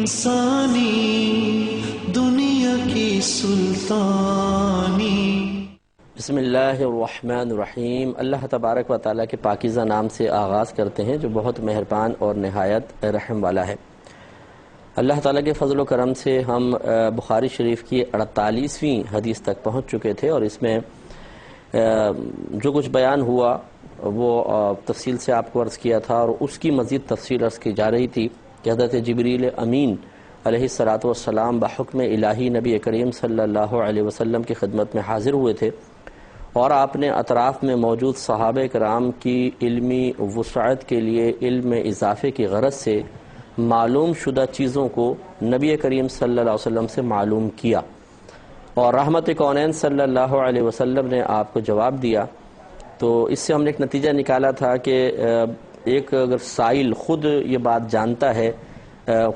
انسانی دنیا کی سلطانی۔ بسم اللہ الرحمن الرحیم۔ اللہ تبارک و تعالیٰ کے پاکیزہ نام سے آغاز کرتے ہیں جو بہت مہربان اور نہایت رحم والا ہے۔ اللہ تعالیٰ کے فضل و کرم سے ہم بخاری شریف کی 48ویں حدیث تک پہنچ چکے تھے، اور اس میں جو کچھ بیان ہوا وہ تفصیل سے آپ کو عرض کیا تھا، اور اس کی مزید تفصیل عرض کی جا رہی تھی کہ حضرت جبریل امین علیہ الصلاۃ والسلام بحکم الہی نبی کریم صلی اللہ علیہ وسلم کی خدمت میں حاضر ہوئے تھے، اور آپ نے اطراف میں موجود صحابہ کرام کی علمی وسعت کے لیے علم اضافے کی غرض سے معلوم شدہ چیزوں کو نبی کریم صلی اللہ علیہ وسلم سے معلوم کیا، اور رحمت کونین صلی اللہ علیہ وسلم نے آپ کو جواب دیا۔ تو اس سے ہم نے ایک نتیجہ نکالا تھا کہ ایک اگر سائل خود یہ بات جانتا ہے،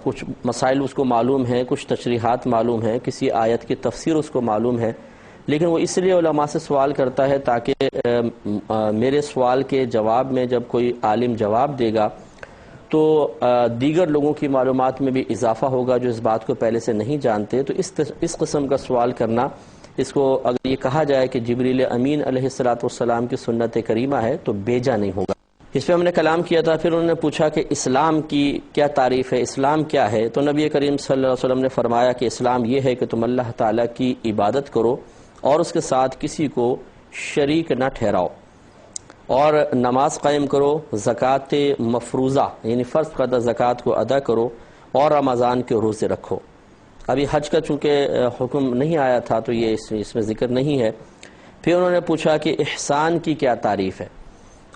کچھ مسائل اس کو معلوم ہیں، کچھ تشریحات معلوم ہیں، کسی آیت کی تفسیر اس کو معلوم ہے، لیکن وہ اس لیے علماء سے سوال کرتا ہے تاکہ میرے سوال کے جواب میں جب کوئی عالم جواب دے گا تو دیگر لوگوں کی معلومات میں بھی اضافہ ہوگا جو اس بات کو پہلے سے نہیں جانتے۔ تو اس قسم کا سوال کرنا، اس کو اگر یہ کہا جائے کہ جبریل امین علیہ السلام کی سنت کریمہ ہے تو بیجا نہیں ہوگا۔ اس پہ ہم نے کلام کیا تھا۔ پھر انہوں نے پوچھا کہ اسلام کی کیا تعریف ہے، اسلام کیا ہے؟ تو نبی کریم صلی اللہ علیہ وسلم نے فرمایا کہ اسلام یہ ہے کہ تم اللہ تعالیٰ کی عبادت کرو اور اس کے ساتھ کسی کو شریک نہ ٹھہراؤ، اور نماز قائم کرو، زکوٰۃ مفروضہ یعنی فرض کردہ زکوٰۃ کو ادا کرو، اور رمضان کے روزے رکھو۔ ابھی حج کا چونکہ حکم نہیں آیا تھا تو یہ اس میں ذکر نہیں ہے۔ پھر انہوں نے پوچھا کہ احسان کی کیا تعریف ہے،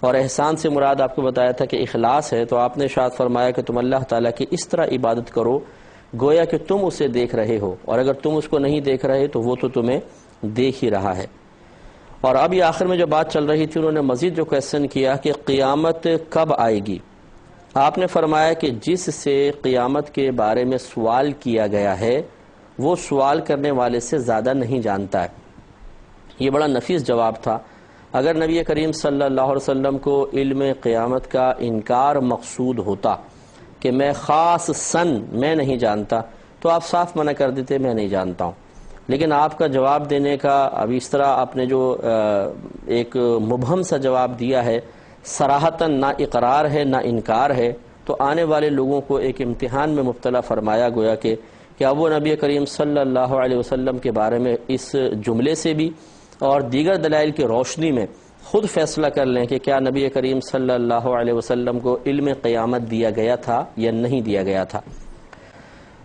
اور احسان سے مراد آپ کو بتایا تھا کہ اخلاص ہے۔ تو آپ نے ارشاد فرمایا کہ تم اللہ تعالیٰ کی اس طرح عبادت کرو گویا کہ تم اسے دیکھ رہے ہو، اور اگر تم اس کو نہیں دیکھ رہے تو وہ تو تمہیں دیکھ ہی رہا ہے۔ اور اب یہ آخر میں جو بات چل رہی تھی، انہوں نے مزید جو کویسچن کیا کہ قیامت کب آئے گی؟ آپ نے فرمایا کہ جس سے قیامت کے بارے میں سوال کیا گیا ہے وہ سوال کرنے والے سے زیادہ نہیں جانتا ہے۔ یہ بڑا نفیس جواب تھا۔ اگر نبی کریم صلی اللہ علیہ وسلم کو علم قیامت کا انکار مقصود ہوتا کہ میں خاص میں نہیں جانتا تو آپ صاف منع کر دیتے میں نہیں جانتا ہوں، لیکن آپ کا جواب دینے کا اب اس طرح آپ نے جو ایک مبہم سا جواب دیا ہے، صراحتاً نہ اقرار ہے نہ انکار ہے، تو آنے والے لوگوں کو ایک امتحان میں مبتلا فرمایا گویا کہ کیا وہ نبی کریم صلی اللہ علیہ وسلم کے بارے میں اس جملے سے بھی اور دیگر دلائل کی روشنی میں خود فیصلہ کر لیں کہ کیا نبی کریم صلی اللہ علیہ وسلم کو علم قیامت دیا گیا تھا یا نہیں دیا گیا تھا۔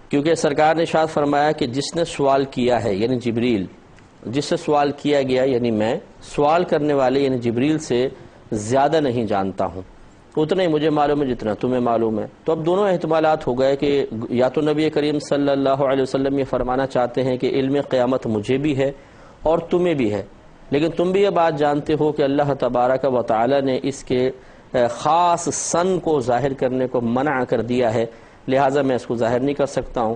کیونکہ سرکار نے ارشاد فرمایا کہ جس نے سوال کیا ہے یعنی جبریل، جس سے سوال کیا گیا یعنی میں، سوال کرنے والے یعنی جبریل سے زیادہ نہیں جانتا ہوں، اتنا ہی مجھے معلوم ہے جتنا تمہیں معلوم ہے۔ تو اب دونوں احتمالات ہو گئے کہ یا تو نبی کریم صلی اللہ علیہ وسلم یہ فرمانا چاہتے ہیں کہ علم قیامت مجھے بھی ہے اور تمہیں بھی ہے، لیکن تم بھی یہ بات جانتے ہو کہ اللہ تبارک و تعالی نے اس کے خاص کو ظاہر کرنے کو منع کر دیا ہے، لہٰذا میں اس کو ظاہر نہیں کر سکتا ہوں۔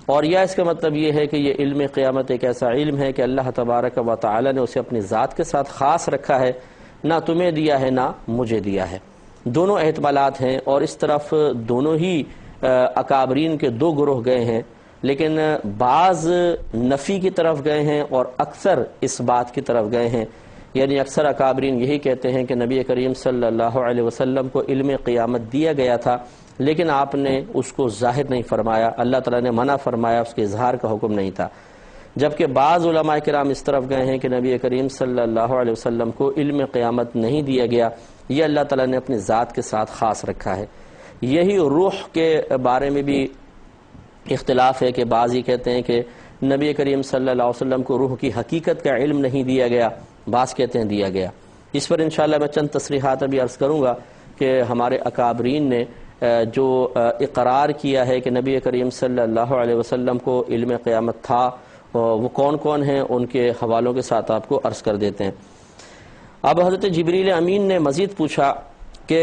اور یا اس کا مطلب یہ ہے کہ یہ علم قیامت ایک ایسا علم ہے کہ اللہ تبارک و تعالی نے اسے اپنی ذات کے ساتھ خاص رکھا ہے، نہ تمہیں دیا ہے نہ مجھے دیا ہے۔ دونوں احتمالات ہیں، اور اس طرف دونوں ہی اکابرین کے دو گروہ گئے ہیں، لیکن بعض نفی کی طرف گئے ہیں اور اکثر اس بات کی طرف گئے ہیں، یعنی اکثر اکابرین یہی کہتے ہیں کہ نبی کریم صلی اللہ علیہ وسلم کو علم قیامت دیا گیا تھا، لیکن آپ نے اس کو ظاہر نہیں فرمایا، اللہ تعالیٰ نے منع فرمایا، اس کے اظہار کا حکم نہیں تھا۔ جبکہ بعض علماء کرام اس طرف گئے ہیں کہ نبی کریم صلی اللہ علیہ وسلم کو علم قیامت نہیں دیا گیا، یہ اللہ تعالیٰ نے اپنی ذات کے ساتھ خاص رکھا ہے۔ یہی روح کے بارے میں بھی اختلاف ہے کہ بعض یہ کہتے ہیں کہ نبی کریم صلی اللہ علیہ وسلم کو روح کی حقیقت کا علم نہیں دیا گیا، بعض کہتے ہیں دیا گیا۔ اس پر انشاءاللہ میں چند تصریحات ابھی عرض کروں گا کہ ہمارے اکابرین نے جو اقرار کیا ہے کہ نبی کریم صلی اللہ علیہ وسلم کو علم قیامت تھا، وہ کون کون ہیں ان کے حوالوں کے ساتھ آپ کو عرض کر دیتے ہیں۔ اب حضرت جبریل امین نے مزید پوچھا کہ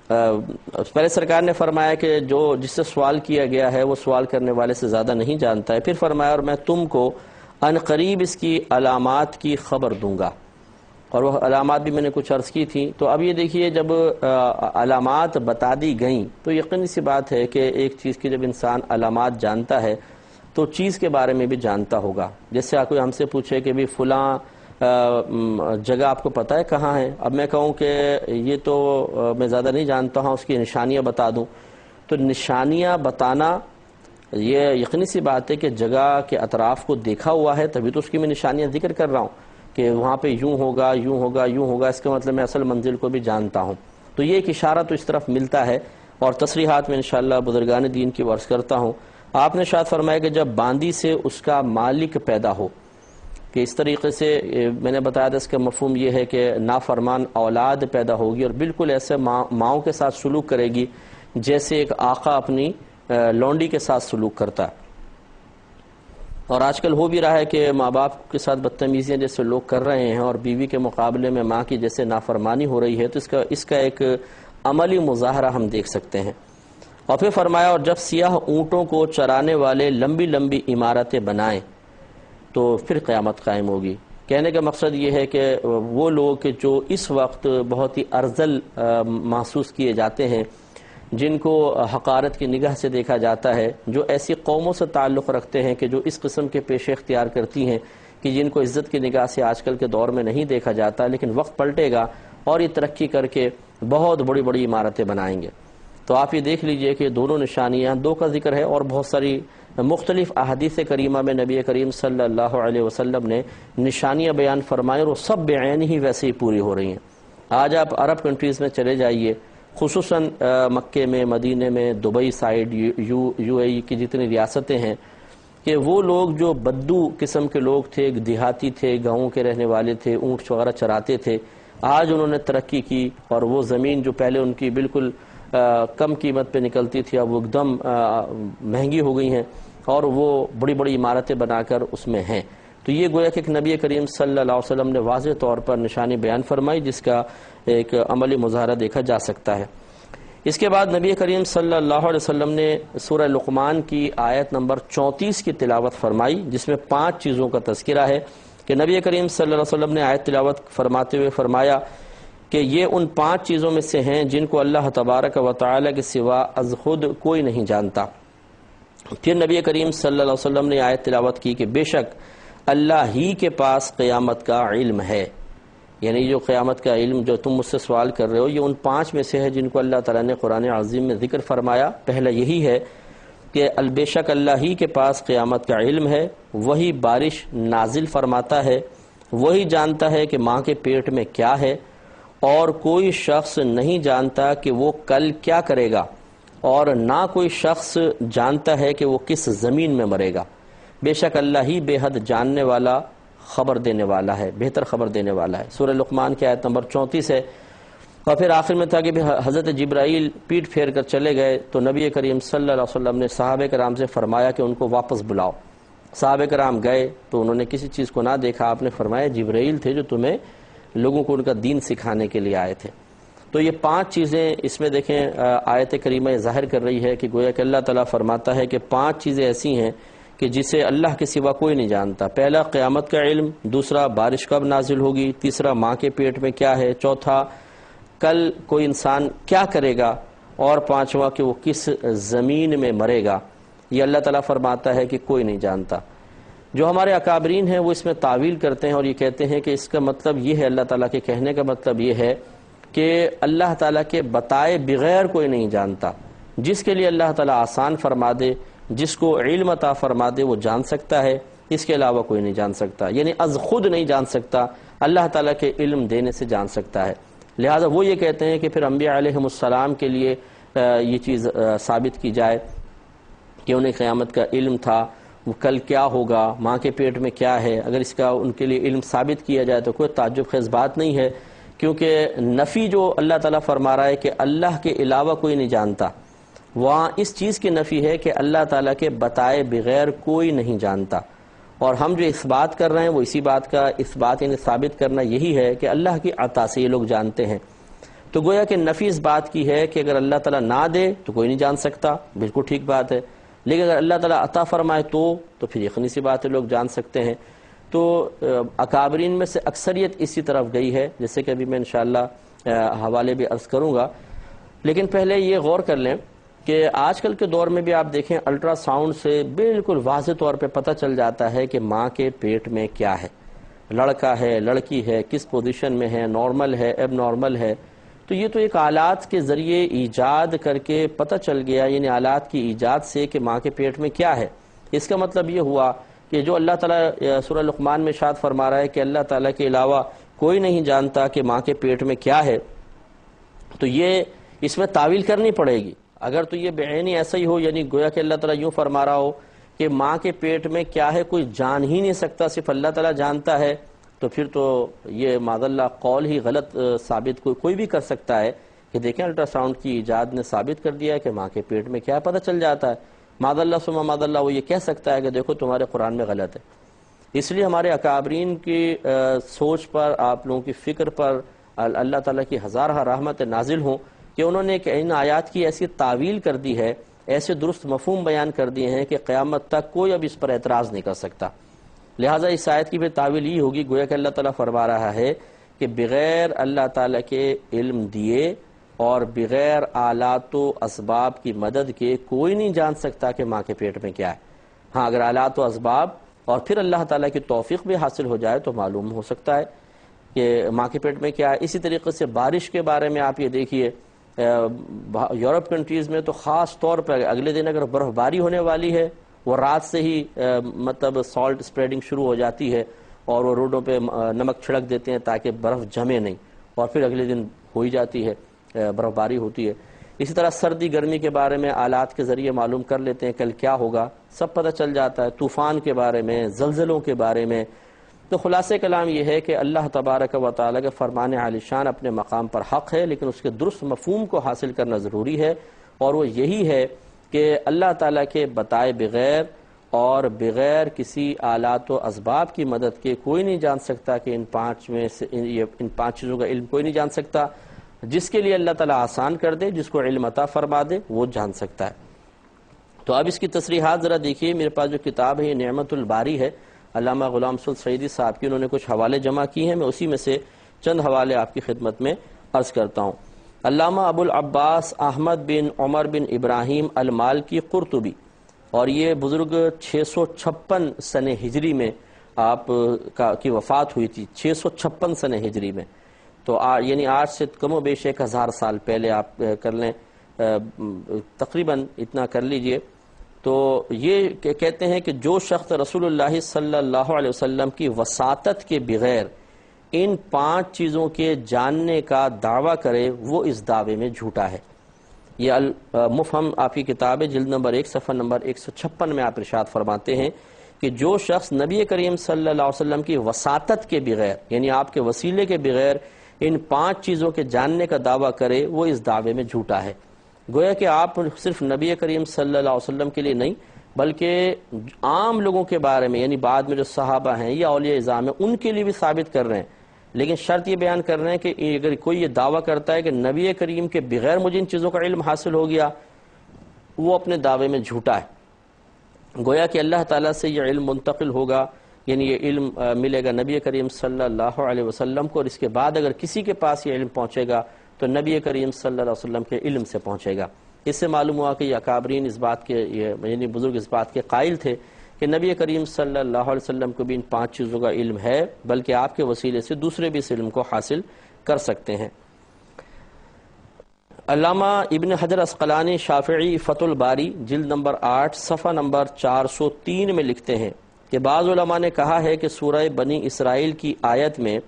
پہلے سرکار نے فرمایا کہ جس سے سوال کیا گیا ہے وہ سوال کرنے والے سے زیادہ نہیں جانتا ہے، پھر فرمایا اور میں تم کو ان قریب اس کی علامات کی خبر دوں گا۔ اور وہ علامات بھی میں نے کچھ عرض کی تھی. تو اب یہ دیکھیے جب علامات بتا دی گئیں تو یقینی سی بات ہے کہ ایک چیز کی جب انسان علامات جانتا ہے تو چیز کے بارے میں بھی جانتا ہوگا. جیسے کوئی ہم سے پوچھے کہ بھی فلاں جگہ آپ کو پتہ ہے کہاں ہے، اب میں کہوں کہ یہ تو میں زیادہ نہیں جانتا ہوں، اس کی نشانیاں بتا دوں، تو نشانیاں بتانا یہ یقینی سی بات ہے کہ جگہ کے اطراف کو دیکھا ہوا ہے تبھی تو اس کی میں نشانیاں ذکر کر رہا ہوں کہ وہاں پہ یوں ہوگا یوں ہوگا یوں ہوگا، اس کا مطلب میں اصل منزل کو بھی جانتا ہوں. تو یہ ایک اشارہ تو اس طرف ملتا ہے. اور تصریحات میں انشاءاللہ بزرگان دین کی عرض کرتا ہوں. آپ نے شاید فرمایا کہ جب باندی سے اس کا مالک پیدا ہو، کہ اس طریقے سے میں نے بتایا تھا اس کا مفہوم یہ ہے کہ نافرمان اولاد پیدا ہوگی اور بالکل ایسے ماؤں کے ساتھ سلوک کرے گی جیسے ایک آقا اپنی لونڈی کے ساتھ سلوک کرتا ہے. اور آج کل ہو بھی رہا ہے کہ ماں باپ کے ساتھ بدتمیزیاں جیسے لوگ کر رہے ہیں اور بیوی کے مقابلے میں ماں کی جیسے نافرمانی ہو رہی ہے، تو اس کا ایک عملی مظاہرہ ہم دیکھ سکتے ہیں. اور پھر فرمایا اور جب سیاہ اونٹوں کو چرانے والے لمبی لمبی عمارتیں بنائیں تو پھر قیامت قائم ہوگی. کہنے کا مقصد یہ ہے کہ وہ لوگ جو اس وقت بہت ہی ارذل محسوس کیے جاتے ہیں، جن کو حقارت کی نگاہ سے دیکھا جاتا ہے، جو ایسی قوموں سے تعلق رکھتے ہیں کہ جو اس قسم کے پیشے اختیار کرتی ہیں کہ جن کو عزت کی نگاہ سے آج کل کے دور میں نہیں دیکھا جاتا، لیکن وقت پلٹے گا اور یہ ترقی کر کے بہت بڑی بڑی عمارتیں بنائیں گے. تو آپ یہ دیکھ لیجئے کہ دونوں نشانیاں، دو کا ذکر ہے اور بہت ساری مختلف احادیث کریمہ میں نبی کریم صلی اللہ علیہ وسلم نے نشانیاں بیان فرمائیں اور وہ سب بعین ہی ویسے ہی پوری ہو رہی ہیں. آج آپ عرب کنٹریز میں چلے جائیے، خصوصاً مکے میں، مدینے میں، دبئی سائیڈ، یو اے ای کی جتنی ریاستیں ہیں، کہ وہ لوگ جو بدو قسم کے لوگ تھے، دیہاتی تھے، گاؤں کے رہنے والے تھے، اونٹ وغیرہ چراتے تھے، آج انہوں نے ترقی کی اور وہ زمین جو پہلے ان کی بالکل کم قیمت پہ نکلتی تھی اب وہ ایک دم مہنگی ہو گئی ہیں اور وہ بڑی بڑی عمارتیں بنا کر اس میں ہیں. تو یہ گویا کہ ایک نبی کریم صلی اللہ علیہ وسلم نے واضح طور پر نشانی بیان فرمائی جس کا ایک عملی مظاہرہ دیکھا جا سکتا ہے. اس کے بعد نبی کریم صلی اللہ علیہ وسلم نے سورہ لقمان کی آیت نمبر 34 کی تلاوت فرمائی جس میں 5 چیزوں کا تذکرہ ہے کہ نبی کریم صلی اللہ علیہ وسلم نے آیت تلاوت فرماتے ہوئے فرمایا کہ یہ ان 5 چیزوں میں سے ہیں جن کو اللہ تبارک و تعالی کے سوا از خود کوئی نہیں جانتا. پھر نبی کریم صلی اللہ علیہ وسلم نے آیت تلاوت کی کہ بے شک اللہ ہی کے پاس قیامت کا علم ہے. یعنی جو قیامت کا علم جو تم مجھ سے سوال کر رہے ہو یہ ان 5 میں سے ہے جن کو اللہ تعالیٰ نے قرآن عظیم میں ذکر فرمایا. پہلا یہی ہے کہ بے شک اللہ ہی کے پاس قیامت کا علم ہے، وہی بارش نازل فرماتا ہے، وہی جانتا ہے کہ ماں کے پیٹ میں کیا ہے اور کوئی شخص نہیں جانتا کہ وہ کل کیا کرے گا اور نہ کوئی شخص جانتا ہے کہ وہ کس زمین میں مرے گا. بے شک اللہ ہی بے حد جاننے والا، خبر دینے والا ہے، بہتر خبر دینے والا ہے. سورہ لقمان کی آیت نمبر 34 ہے. اور پھر آخر میں تھا کہ حضرت جبرائیل پیٹ پھیر کر چلے گئے تو نبی کریم صلی اللہ علیہ وسلم نے صحابہ کرام سے فرمایا کہ ان کو واپس بلاؤ. صحابہ کرام گئے تو انہوں نے کسی چیز کو نہ دیکھا. آپ نے فرمایا جبرائیل تھے جو تمہیں لوگوں کو ان کا دین سکھانے کے لیے آئے تھے. تو یہ 5 چیزیں اس میں دیکھیں آیت کریمہ ظاہر کر رہی ہے کہ گویا کہ اللہ تعالیٰ فرماتا ہے کہ 5 چیزیں ایسی ہیں کہ جسے اللہ کے سوا کوئی نہیں جانتا. پہلا قیامت کا علم، دوسرا بارش کب نازل ہوگی، تیسرا ماں کے پیٹ میں کیا ہے، چوتھا کل کوئی انسان کیا کرے گا اور 5واں کہ وہ کس زمین میں مرے گا. یہ اللہ تعالیٰ فرماتا ہے کہ کوئی نہیں جانتا. جو ہمارے اکابرین ہیں وہ اس میں تعویل کرتے ہیں اور یہ کہتے ہیں کہ اس کا مطلب یہ ہے، اللہ تعالیٰ کے کہنے کا مطلب یہ ہے کہ اللہ تعالیٰ کے بتائے بغیر کوئی نہیں جانتا. جس کے لیے اللہ تعالیٰ آسان فرما دے، جس کو علم عطا فرما دے وہ جان سکتا ہے، اس کے علاوہ کوئی نہیں جان سکتا. یعنی از خود نہیں جان سکتا، اللہ تعالیٰ کے علم دینے سے جان سکتا ہے. لہٰذا وہ یہ کہتے ہیں کہ پھر انبیاء علیہم السلام کے لیے یہ چیز ثابت کی جائے کہ انہیں قیامت کا علم تھا، وہ کل کیا ہوگا، ماں کے پیٹ میں کیا ہے. اگر اس کا ان کے لیے علم ثابت کیا جائے تو کوئی تعجب خیز بات نہیں ہے، کیونکہ نفی جو اللہ تعالیٰ فرما رہا ہے کہ اللہ کے علاوہ کوئی نہیں جانتا، وہاں اس چیز کی نفی ہے کہ اللہ تعالیٰ کے بتائے بغیر کوئی نہیں جانتا. اور ہم جو اس بات کر رہے ہیں وہ اسی بات کا اس بات یعنی ثابت کرنا یہی ہے کہ اللہ کی عطا سے یہ لوگ جانتے ہیں. تو گویا کہ نفی اس بات کی ہے کہ اگر اللہ تعالیٰ نہ دے تو کوئی نہیں جان سکتا، بالکل ٹھیک بات ہے، لیکن اگر اللہ تعالیٰ عطا فرمائے تو پھر یقینی سی بات ہے لوگ جان سکتے ہیں. تو اکابرین میں سے اکثریت اسی طرف گئی ہے، جیسے کہ ابھی میں انشاءاللہ حوالے بھی عرض کروں گا۔ لیکن پہلے یہ غور کر لیں کہ آج کل کے دور میں بھی آپ دیکھیں الٹرا ساؤنڈ سے بالکل واضح طور پہ پتہ چل جاتا ہے کہ ماں کے پیٹ میں کیا ہے، لڑکا ہے، لڑکی ہے، کس پوزیشن میں ہے، نارمل ہے، ایب نارمل ہے۔ تو یہ تو ایک آلات کے ذریعے ایجاد کر کے پتہ چل گیا، یعنی آلات کی ایجاد سے کہ ماں کے پیٹ میں کیا ہے۔ اس کا مطلب یہ ہوا کہ جو اللہ تعالیٰ سورہ لقمان میں ارشاد فرما رہا ہے کہ اللہ تعالیٰ کے علاوہ کوئی نہیں جانتا کہ ماں کے پیٹ میں کیا ہے، تو یہ اس میں تعویل کرنی پڑے گی۔ اگر تو یہ بعینی ایسا ہی ہو، یعنی گویا کہ اللہ تعالیٰ یوں فرما رہا ہو کہ ماں کے پیٹ میں کیا ہے کوئی جان ہی نہیں سکتا، صرف اللہ تعالیٰ جانتا ہے، تو پھر تو یہ معاذ اللہ قول ہی غلط ثابت کوئی بھی کر سکتا ہے کہ دیکھیں الٹرا ساؤنڈ کی ایجاد نے ثابت کر دیا ہے کہ ماں کے پیٹ میں کیا ہے، پتہ چل جاتا ہے۔ معاذ اللہ ثم معاذ اللہ وہ یہ کہہ سکتا ہے کہ دیکھو تمہارے قرآن میں غلط ہے۔ اس لیے ہمارے اکابرین کی سوچ پر، آپ لوگوں کی فکر پر اللہ تعالیٰ کی ہزارہ رحمت نازل ہوں کہ انہوں نے ان آیات کی ایسی تعویل کر دی ہے، ایسے درست مفہوم بیان کر دیے ہیں کہ قیامت تک کوئی اب اس پر اعتراض نہیں کر سکتا۔ لہٰذا اس آیت کی بھی تعویل یہ ہوگی، گویا کہ اللہ تعالیٰ فرما رہا ہے کہ بغیر اللہ تعالیٰ کے علم دیے اور بغیر آلات و اسباب کی مدد کے کوئی نہیں جان سکتا کہ ماں کے پیٹ میں کیا ہے۔ ہاں اگر آلات و اسباب اور پھر اللہ تعالیٰ کی توفیق بھی حاصل ہو جائے تو معلوم ہو سکتا ہے کہ ماں کے پیٹ میں کیا ہے۔ اسی طریقے سے بارش کے بارے میں آپ یہ دیکھیے، یورپ کنٹریز میں تو خاص طور پر اگلے دن اگر برف باری ہونے والی ہے، وہ رات سے ہی مطلب سالٹ سپریڈنگ شروع ہو جاتی ہے اور وہ روڈوں پہ نمک چھڑک دیتے ہیں تاکہ برف جمے نہیں، اور پھر اگلے دن ہو ہی جاتی ہے، برف باری ہوتی ہے۔ اسی طرح سردی گرمی کے بارے میں آلات کے ذریعے معلوم کر لیتے ہیں کل کیا ہوگا، سب پتہ چل جاتا ہے، طوفان کے بارے میں، زلزلوں کے بارے میں۔ تو خلاصہ کلام یہ ہے کہ اللہ تبارک و تعالیٰ کے فرمان عالی شان اپنے مقام پر حق ہے، لیکن اس کے درست مفہوم کو حاصل کرنا ضروری ہے، اور وہ یہی ہے کہ اللہ تعالیٰ کے بتائے بغیر اور بغیر کسی آلات و اسباب کی مدد کے کوئی نہیں جان سکتا کہ ان پانچ چیزوں کا علم کوئی نہیں جان سکتا۔ جس کے لیے اللہ تعالیٰ آسان کر دے، جس کو علم عطا فرما دے، وہ جان سکتا ہے۔ تو اب اس کی تصریحات ذرا دیکھیے، میرے پاس جو کتاب ہے یہ نعمت الباری ہے، علامہ غلام سعود سعیدی صاحب کی، انہوں نے کچھ حوالے جمع کی ہیں، میں اسی میں سے چند حوالے آپ کی خدمت میں عرض کرتا ہوں۔ علامہ ابو العباس احمد بن عمر بن ابراہیم المالکی قرطبی، اور یہ بزرگ 656 سنہ ہجری میں آپ کی وفات ہوئی تھی، 656 سنہ ہجری میں، تو یعنی آج سے کم و بیش 1000 سال پہلے آپ کر لیں، تقریباً اتنا کر لیجئے۔ تو یہ کہتے ہیں کہ جو شخص رسول اللہ صلی اللہ علیہ وسلم کی وساطت کے بغیر ان 5 چیزوں کے جاننے کا دعویٰ کرے وہ اس دعوے میں جھوٹا ہے۔ یہ المفہم آپ کی کتاب ہے، جلد نمبر 1 صفحہ نمبر 156 میں آپ ارشاد فرماتے ہیں کہ جو شخص نبی کریم صلی اللہ علیہ وسلم کی وساطت کے بغیر، یعنی آپ کے وسیلے کے بغیر ان 5 چیزوں کے جاننے کا دعویٰ کرے وہ اس دعوے میں جھوٹا ہے۔ گویا کہ آپ صرف نبی کریم صلی اللہ علیہ وسلم کے لیے نہیں بلکہ عام لوگوں کے بارے میں، یعنی بعد میں جو صحابہ ہیں یا اولیاء اعظام ہیں ان کے لیے بھی ثابت کر رہے ہیں، لیکن شرط یہ بیان کر رہے ہیں کہ اگر کوئی یہ دعویٰ کرتا ہے کہ نبی کریم کے بغیر مجھے ان چیزوں کا علم حاصل ہو گیا، وہ اپنے دعوے میں جھوٹا ہے۔ گویا کہ اللہ تعالیٰ سے یہ علم منتقل ہوگا، یعنی یہ علم ملے گا نبی کریم صلی اللہ علیہ وسلم کو، اور اس کے بعد اگر کسی کے پاس یہ علم پہنچے گا تو نبی کریم صلی اللہ علیہ وسلم کے علم سے پہنچے گا۔ اس سے معلوم ہوا کہ یہ اکابرین اس بات کے، یعنی بزرگ اس بات کے قائل تھے کہ نبی کریم صلی اللہ علیہ وسلم کو بھی ان 5 چیزوں کا علم ہے، بلکہ آپ کے وسیلے سے دوسرے بھی اس علم کو حاصل کر سکتے ہیں۔ علامہ ابن حجر عسقلانی شافعی فتح الباری جلد نمبر 8 صفحہ نمبر 403 میں لکھتے ہیں کہ بعض علماء نے کہا ہے کہ سورہ بنی اسرائیل کی آیت میں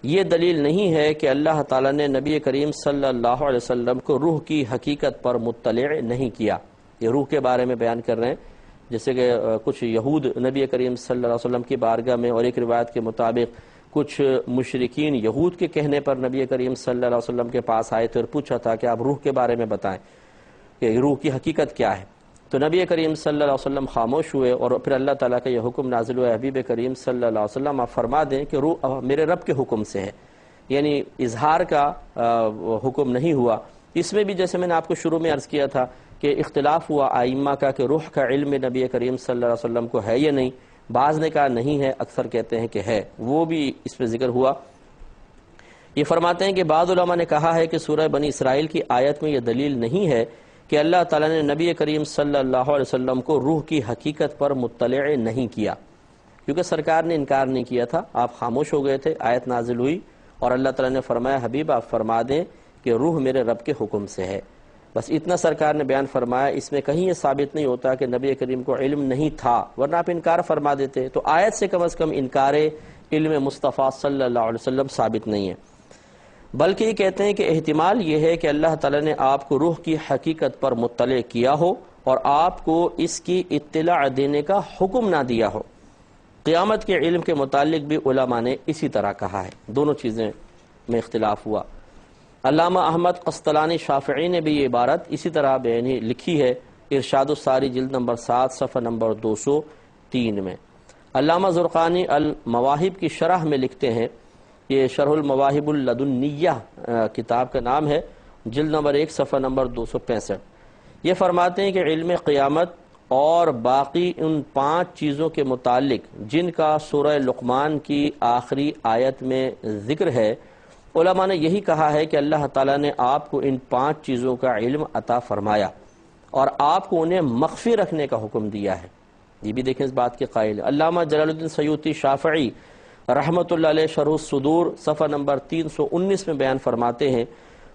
یہ دلیل نہیں ہے کہ اللہ تعالیٰ نے نبی کریم صلی اللہ علیہ وسلم کو روح کی حقیقت پر مطلع نہیں کیا۔ یہ روح کے بارے میں بیان کر رہے ہیں، جیسے کہ کچھ یہود نبی کریم صلی اللہ علیہ وسلم کی بارگاہ میں، اور ایک روایت کے مطابق کچھ مشرکین یہود کے کہنے پر نبی کریم صلی اللہ علیہ وسلم کے پاس آئے تھے اور پوچھا تھا کہ آپ روح کے بارے میں بتائیں کہ روح کی حقیقت کیا ہے۔ تو نبی کریم صلی اللہ علیہ وسلم خاموش ہوئے، اور پھر اللہ تعالیٰ کا یہ حکم نازل ہوا، حبیب کریم صلی اللہ علیہ وسلم آپ فرما دیں کہ روح میرے رب کے حکم سے ہے، یعنی اظہار کا حکم نہیں ہوا۔ اس میں بھی جیسے میں نے آپ کو شروع میں عرض کیا تھا کہ اختلاف ہوا ائمہ کا کہ روح کا علم نبی کریم صلی اللہ علیہ وسلم کو ہے یا نہیں، بعض نے کہا نہیں ہے، اکثر کہتے ہیں کہ ہے، وہ بھی اس پہ ذکر ہوا۔ یہ فرماتے ہیں کہ بعض علماء نے کہا ہے کہ سورہ بنی اسرائیل کی آیت میں یہ دلیل نہیں ہے کہ اللہ تعالیٰ نے نبی کریم صلی اللہ علیہ وسلم کو روح کی حقیقت پر مطلع نہیں کیا، کیونکہ سرکار نے انکار نہیں کیا تھا، آپ خاموش ہو گئے تھے، آیت نازل ہوئی اور اللہ تعالیٰ نے فرمایا حبیب آپ فرما دیں کہ روح میرے رب کے حکم سے ہے، بس اتنا سرکار نے بیان فرمایا۔ اس میں کہیں یہ ثابت نہیں ہوتا کہ نبی کریم کو علم نہیں تھا، ورنہ آپ انکار فرما دیتے، تو آیت سے کم از کم انکار علم مصطفیٰ صلی اللہ علیہ وسلم ثابت نہیں ہے، بلکہ یہ کہتے ہیں کہ احتمال یہ ہے کہ اللہ تعالیٰ نے آپ کو روح کی حقیقت پر مطلع کیا ہو اور آپ کو اس کی اطلاع دینے کا حکم نہ دیا ہو۔ قیامت کے علم کے متعلق بھی علماء نے اسی طرح کہا ہے، دونوں چیزیں میں اختلاف ہوا۔ علامہ احمد قسطلانی شافعی نے بھی یہ عبارت اسی طرح بیانی لکھی ہے، ارشاد الساری جلد نمبر 7 صفحہ نمبر 203 میں۔ علامہ زرقانی المواہب کی شرح میں لکھتے ہیں، یہ شرح المواہب اللدنیہ کتاب کا نام ہے، جلد نمبر 1 صفحہ نمبر 265۔ یہ فرماتے ہیں کہ علم قیامت اور باقی ان 5 چیزوں کے متعلق جن کا سورہ لقمان کی آخری آیت میں ذکر ہے، علماء نے یہی کہا ہے کہ اللہ تعالیٰ نے آپ کو ان 5 چیزوں کا علم عطا فرمایا اور آپ کو انہیں مخفی رکھنے کا حکم دیا ہے۔ یہ بھی دیکھیں اس بات کے قائل ہے۔ علامہ جلال الدین سیوطی شافعی رحمۃ اللہ علیہ شرح الصدور صفحہ نمبر 319 میں بیان فرماتے ہیں،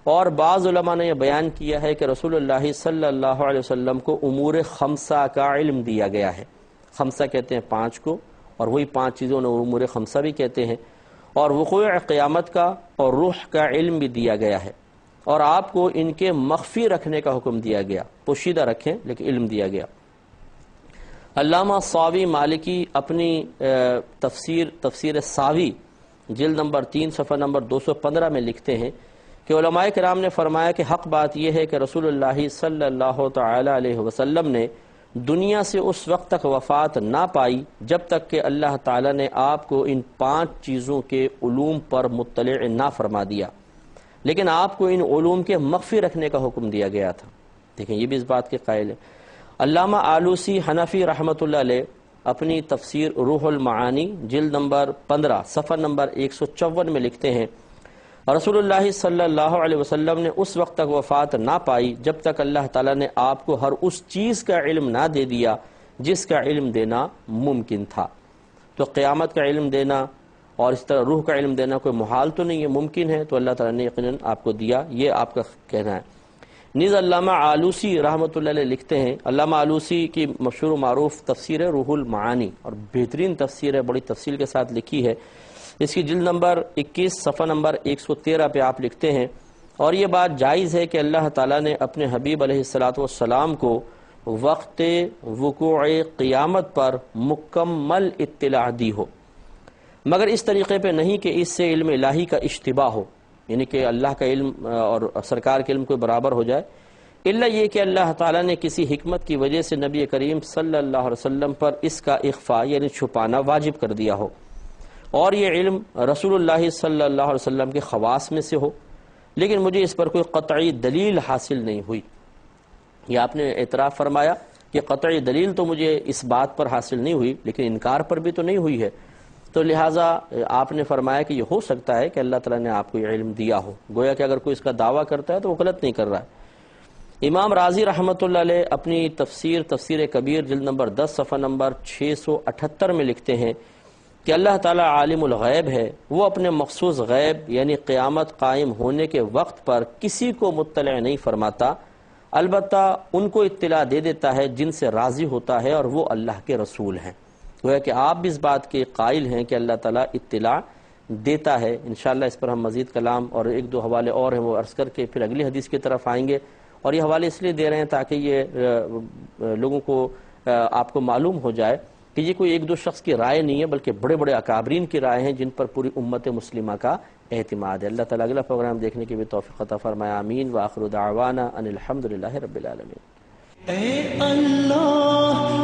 اور بعض علماء نے یہ بیان کیا ہے کہ رسول اللہ صلی اللہ علیہ وسلم کو امور خمسہ کا علم دیا گیا ہے۔ خمسہ کہتے ہیں 5 کو، اور وہی 5 چیزوں نے امور خمسہ بھی کہتے ہیں، اور وقوع قیامت کا اور روح کا علم بھی دیا گیا ہے، اور آپ کو ان کے مخفی رکھنے کا حکم دیا گیا، پوشیدہ رکھیں لیکن علم دیا گیا۔ علامہ صاوی مالکی اپنی تفسیر صاوی جلد نمبر 3 صفحہ نمبر 215 میں لکھتے ہیں کہ علماء کرام نے فرمایا کہ حق بات یہ ہے کہ رسول اللہ صلی اللہ تعالی علیہ وسلم نے دنیا سے اس وقت تک وفات نہ پائی جب تک کہ اللہ تعالی نے آپ کو ان 5 چیزوں کے علوم پر مطلع نہ فرما دیا، لیکن آپ کو ان علوم کے مخفی رکھنے کا حکم دیا گیا تھا۔ دیکھیں یہ بھی اس بات کے قائل ہے۔ علامہ آلوسی حنفی رحمۃ اللہ علیہ اپنی تفسیر روح المعانی جلد نمبر 15 صفحہ نمبر 154 میں لکھتے ہیں، رسول اللہ صلی اللہ علیہ وسلم نے اس وقت تک وفات نہ پائی جب تک اللہ تعالیٰ نے آپ کو ہر اس چیز کا علم نہ دے دیا جس کا علم دینا ممکن تھا۔ تو قیامت کا علم دینا اور اس طرح روح کا علم دینا کوئی محال تو نہیں ہے، ممکن ہے، تو اللہ تعالیٰ نے یقیناً آپ کو دیا، یہ آپ کا کہنا ہے۔ نیز علامہ آلوسی رحمۃ اللہ علیہ لکھتے ہیں، علامہ آلوسی کی مشہور و معروف تفسیر ہے روح المعانی، اور بہترین تفسیر ہے، بڑی تفصیل کے ساتھ لکھی ہے، اس کی جلد نمبر 21 صفحہ نمبر 113 پہ آپ لکھتے ہیں، اور یہ بات جائز ہے کہ اللہ تعالیٰ نے اپنے حبیب علیہ السلام کو وقت وقوع قیامت پر مکمل اطلاع دی ہو، مگر اس طریقے پہ نہیں کہ اس سے علم الہی کا اشتباہ ہو، یعنی کہ اللہ کا علم اور سرکار کے علم کوئی برابر ہو جائے، الا یہ کہ اللہ تعالیٰ نے کسی حکمت کی وجہ سے نبی کریم صلی اللہ علیہ وسلم پر اس کا اخفاء یعنی چھپانا واجب کر دیا ہو، اور یہ علم رسول اللہ صلی اللہ علیہ وسلم کے خواص میں سے ہو، لیکن مجھے اس پر کوئی قطعی دلیل حاصل نہیں ہوئی۔ یہ آپ نے اعتراف فرمایا کہ قطعی دلیل تو مجھے اس بات پر حاصل نہیں ہوئی، لیکن انکار پر بھی تو نہیں ہوئی ہے، تو لہٰذا آپ نے فرمایا کہ یہ ہو سکتا ہے کہ اللہ تعالیٰ نے آپ کو یہ علم دیا ہو، گویا کہ اگر کوئی اس کا دعویٰ کرتا ہے تو وہ غلط نہیں کر رہا ہے۔ امام رازی رحمۃ اللہ علیہ اپنی تفسیر کبیر جلد نمبر 10 صفحہ نمبر 678 میں لکھتے ہیں کہ اللہ تعالیٰ عالم الغیب ہے، وہ اپنے مخصوص غیب یعنی قیامت قائم ہونے کے وقت پر کسی کو مطلع نہیں فرماتا، البتہ ان کو اطلاع دے دیتا ہے جن سے راضی ہوتا ہے، اور وہ اللہ کے رسول ہیں۔ گویا کہ آپ بھی اس بات کے قائل ہیں کہ اللہ تعالیٰ اطلاع دیتا ہے۔ انشاءاللہ اس پر ہم مزید کلام اور 1-2 حوالے اور ہیں وہ عرض کر کے پھر اگلی حدیث کی طرف آئیں گے، اور یہ حوالے اس لیے دے رہے ہیں تاکہ یہ لوگوں کو آپ کو معلوم ہو جائے کہ یہ کوئی 1-2 شخص کی رائے نہیں ہے، بلکہ بڑے بڑے اکابرین کی رائے ہیں جن پر پوری امت مسلمہ کا اعتماد ہے۔ اللہ تعالیٰ اگلا پروگرام دیکھنے کی بھی توفیق عطا فرمائے، آمین، وآخر دعوانا ان الحمدللہ رب العالمین۔ اے اللہ